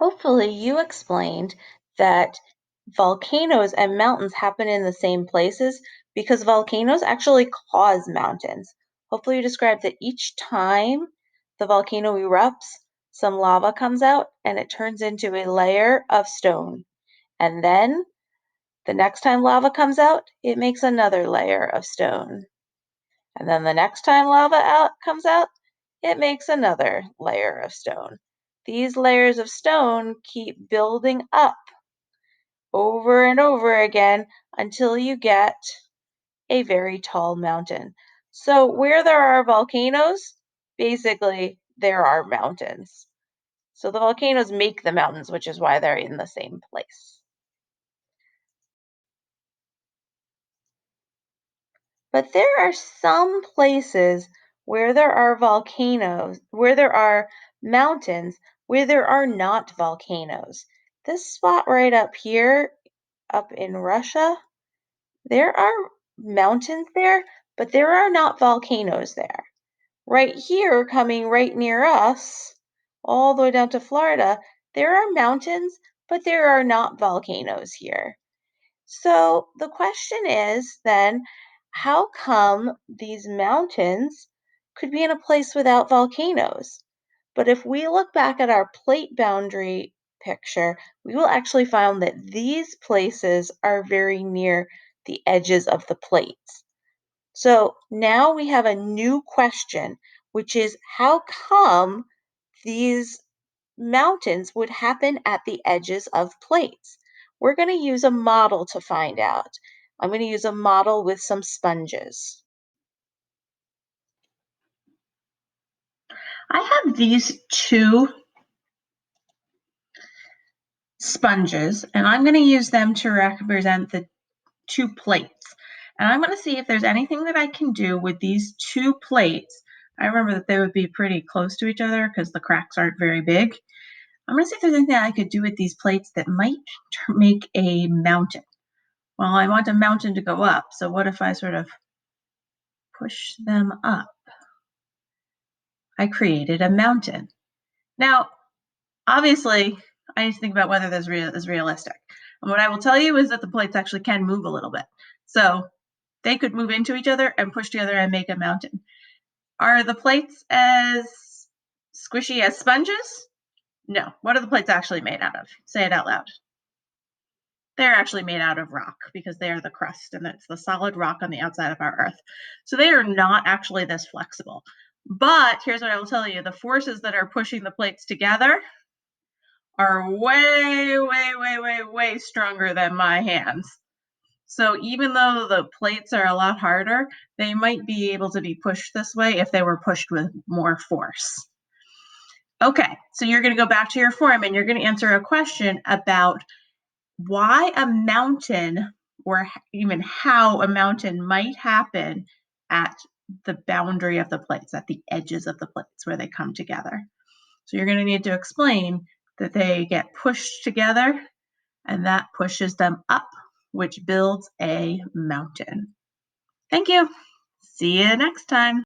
Hopefully, you explained that volcanoes and mountains happen in the same places because volcanoes actually cause mountains. Hopefully, you described that each time the volcano erupts, some lava comes out and it turns into a layer of stone. And then the next time lava comes out, it makes another layer of stone. And then the next time comes out, it makes another layer of stone. These layers of stone keep building up over and over again until you get a very tall mountain. So, where there are volcanoes, basically, there are mountains. So, the volcanoes make the mountains, which is why they're in the same place. But there are some places where there are volcanoes, where there are mountains, where there are not volcanoes. This spot right up here, up in Russia, there are mountains there, but there are not volcanoes there. Right here, coming right near us, all the way down to Florida, there are mountains, but there are not volcanoes here. So the question is then, how come these mountains could be in a place without volcanoes? But if we look back at our plate boundary picture, we will actually find that these places are very near the edges of the plates. So now we have a new question, which is how come these mountains would happen at the edges of plates? We're going to use a model to find out. I'm going to use a model with some sponges. I have these two sponges, and I'm going to use them to represent the two plates. And I'm going to see if there's anything that I can do with these two plates. I remember that they would be pretty close to each other because the cracks aren't very big. I'm going to see if there's anything I could do with these plates that might make a mountain. Well, I want a mountain to go up, so what if I sort of push them up? I created a mountain. Now, obviously, I need to think about whether this is realistic. And what I will tell you is that the plates actually can move a little bit. So they could move into each other and push together and make a mountain. Are the plates as squishy as sponges? No. What are the plates actually made out of? Say it out loud. They're actually made out of rock because they are the crust and it's the solid rock on the outside of our Earth. So they are not actually this flexible. But here's what I will tell you. The forces that are pushing the plates together are way, way, way, way, way stronger than my hands. So even though the plates are a lot harder, they might be able to be pushed this way if they were pushed with more force. Okay, so you're going to go back to your form and you're going to answer a question about why a mountain or even how a mountain might happen at the boundary of the plates, at the edges of the plates where they come together. So you're going to need to explain that they get pushed together and that pushes them up, which builds a mountain. Thank you. See you next time.